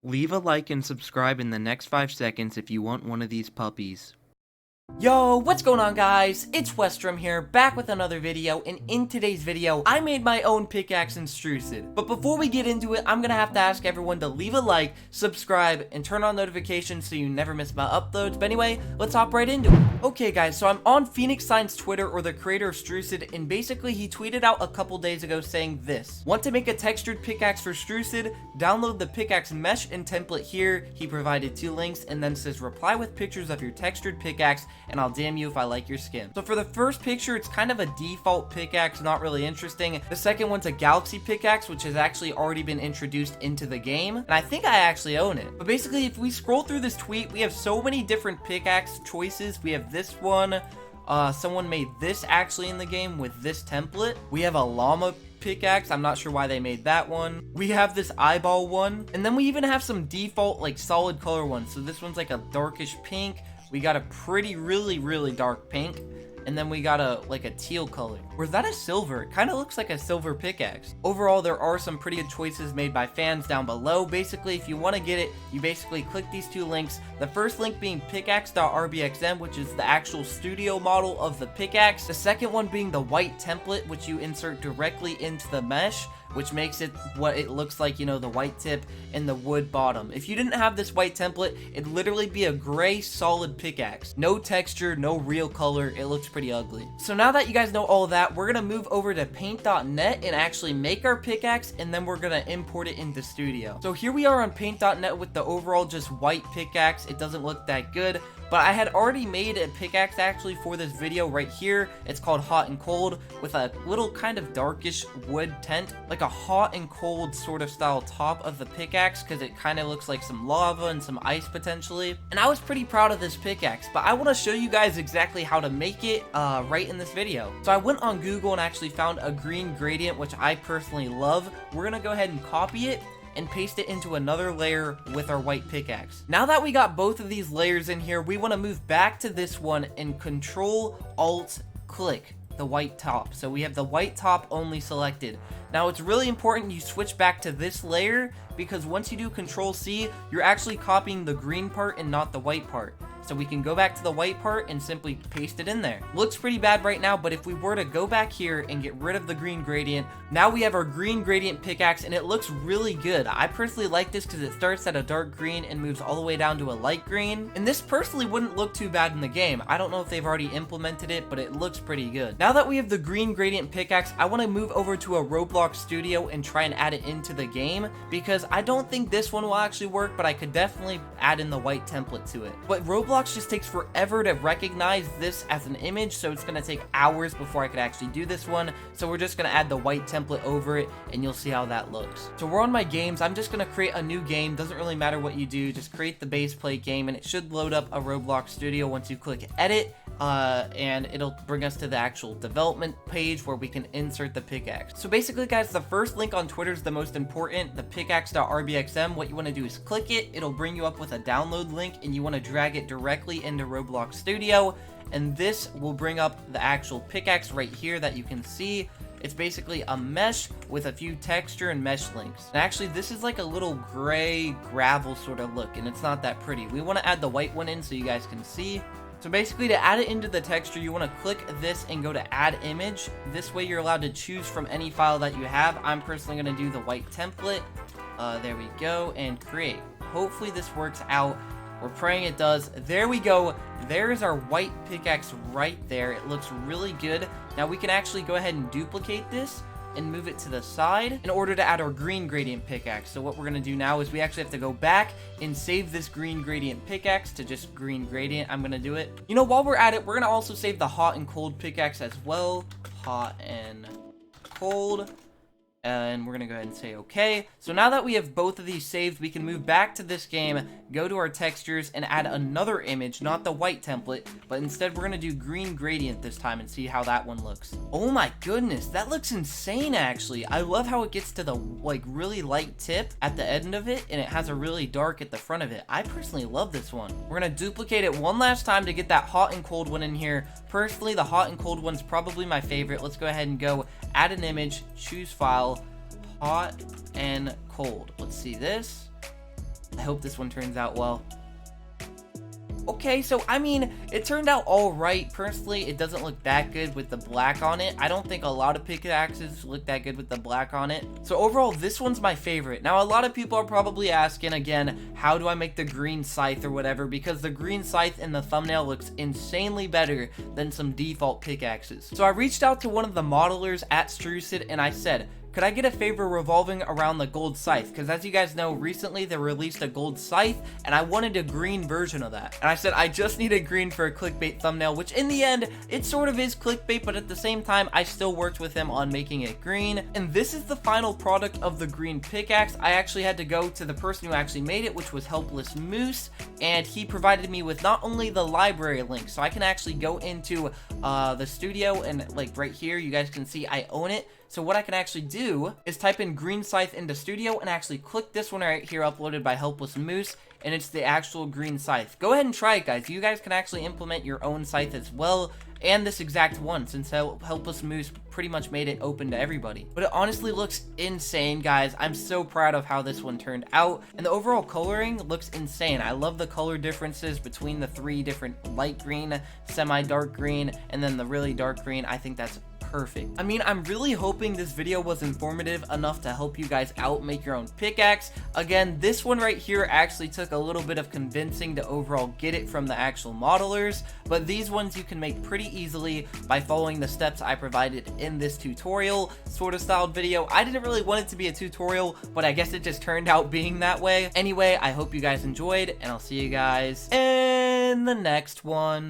Leave a like and subscribe in the next 5 seconds if you want one of these puppies. Yo, what's going on guys? It's Westdrum here, back with another video, and in today's video, I made my own pickaxe in Strucid. But before we get into it, I'm gonna have to ask everyone to leave a like, subscribe, and turn on notifications so you never miss my uploads. But anyway, let's hop right into it. Okay guys, so I'm on Phoenix Sign's Twitter, or the creator of Strucid, and basically he tweeted out a couple days ago saying this: want to make a textured pickaxe for Strucid? Download the pickaxe mesh and template here. He provided 2 links and then says reply with pictures of your textured pickaxe and I'll damn you if I like your skin. So for the first picture, it's kind of a default pickaxe, not really interesting. The second one's a galaxy pickaxe, which has actually already been introduced into the game, and I think I actually own it. But basically, if we scroll through this tweet, we have so many different pickaxe choices. We have this one. Someone made this actually in the game with this template. We have a llama pickaxe. I'm not sure why they made that one. We have this eyeball one, and then we even have some default like solid color ones. So this one's like a darkish pink. We got a pretty really dark pink, and then we got a teal color. Or is that a silver? It kind of looks like a silver pickaxe. Overall, there are some pretty good choices made by fans down below. Basically, if you want to get it, you basically click these 2 links. The first link being pickaxe.rbxm, which is the actual studio model of the pickaxe. The second one being the white template, which you insert directly into the mesh, which makes it what it looks like, you know, the white tip and the wood bottom. If you didn't have this white template, it'd literally be a gray solid pickaxe. No texture, no real color. It looks pretty ugly. So now that you guys know all of that, we're gonna move over to paint.net and actually make our pickaxe, and then we're gonna import it into Studio. So here we are on paint.net with the overall just white pickaxe. It doesn't look that good, but I had already made a pickaxe actually for this video right here. It's called Hot and Cold, with a little kind of darkish wood tint, like a hot and cold sort of style top of the pickaxe, because it kind of looks like some lava and some ice potentially. And I was pretty proud of this pickaxe, but I want to show you guys exactly how to make it right in this video. So I went on Google and actually found a green gradient, which I personally love. We're gonna go ahead and copy it and paste it into another layer with our white pickaxe. Now that we got both of these layers in here, we want to move back to this one and Control-Alt-Click the white top. So we have the white top only selected. Now it's really important you switch back to this layer, because once you do Control-C, you're actually copying the green part and not the white part. So we can go back to the white part and simply paste it in there. Looks pretty bad right now, but if we were to go back here and get rid of the green gradient, now we have our green gradient pickaxe, and it looks really good. I personally like this because it starts at a dark green and moves all the way down to a light green. And this personally wouldn't look too bad in the game. I don't know if they've already implemented it, but it looks pretty good. Now that we have the green gradient pickaxe, I want to move over to a Roblox studio and try and add it into the game, because I don't think this one will actually work, but I could definitely add in the white template to it. But Roblox just takes forever to recognize this as an image, so it's going to take hours before I could actually do this one. So we're just going to add the white template over it, and you'll see how that looks. So we're on my games. I'm just going to create a new game. Doesn't really matter what you do, just create the base play game, and it should load up a Roblox studio once you click edit, and it'll bring us to the actual development page where we can insert the pickaxe. So basically guys, the first link on Twitter is the most important, the pickaxe.rbxm. What you want to do is click it. It'll bring you up with a download link, and you want to drag it directly into Roblox Studio, and this will bring up the actual pickaxe right here that you can see. It's basically a mesh with a few texture and mesh links. And actually, this is like a little gray gravel sort of look, and it's not that pretty. We want to add the white one in so you guys can see. So basically, to add it into the texture, you want to click this and go to add image. This way you're allowed to choose from any file that you have. I'm personally going to do the white template. There we go, and create. Hopefully this works out. We're praying it does. There we go. There's our white pickaxe right there. It looks really good. Now we can actually go ahead and duplicate this and move it to the side in order to add our green gradient pickaxe. So what we're going to do now is we actually have to go back and save this green gradient pickaxe to just green gradient. I'm going to do it. You know, while we're at it, we're going to also save the hot and cold pickaxe as well. Hot and cold. And we're going to go ahead and say okay. So now that we have both of these saved, we can move back to this game, go to our textures, and add another image, not the white template, but instead we're going to do green gradient this time and see how that one looks. Oh my goodness, that looks insane actually. I love how it gets to the like really light tip at the end of it, and it has a really dark at the front of it. I personally love this one. We're going to duplicate it one last time to get that hot and cold one in here. Personally, the hot and cold one's probably my favorite. Let's go ahead and go add an image, choose file, hot and cold. Let's see this. hope this one turns out well. Okay, so I mean, it turned out alright. Personally, it doesn't look that good with the black on it. I don't think a lot of pickaxes look that good with the black on it. So overall, this one's my favorite. Now, a lot of people are probably asking, again, how do I make the green scythe or whatever? Because the green scythe in the thumbnail looks insanely better than some default pickaxes. So I reached out to one of the modelers at Strucid and I said, could I get a favor revolving around the gold scythe? Because as you guys know, recently they released a gold scythe, and I wanted a green version of that. And I said, I just need a green for a clickbait thumbnail, which in the end, it sort of is clickbait, but at the same time, I still worked with him on making it green. And this is the final product of the green pickaxe. I actually had to go to the person who actually made it, which was Helpless Moose, and he provided me with not only the library link, so I can actually go into the studio, and like right here, you guys can see I own it. So what I can actually do is type in green scythe into studio and actually click this one right here uploaded by Helpless Moose, and it's the actual green scythe. Go ahead and try it, guys. You guys can actually implement your own scythe as well, and this exact one, since Helpless Moose pretty much made it open to everybody. But it honestly looks insane, guys. I'm so proud of how this one turned out, and the overall coloring looks insane. I love the color differences between the 3 different light green, semi-dark green, and then the really dark green. I think that's perfect. I mean, I'm really hoping this video was informative enough to help you guys out make your own pickaxe. Again, this one right here actually took a little bit of convincing to overall get it from the actual modelers, but these ones you can make pretty easily by following the steps I provided in this tutorial sort of styled video. I didn't really want it to be a tutorial, but I guess it just turned out being that way. Anyway, I hope you guys enjoyed, and I'll see you guys in the next one.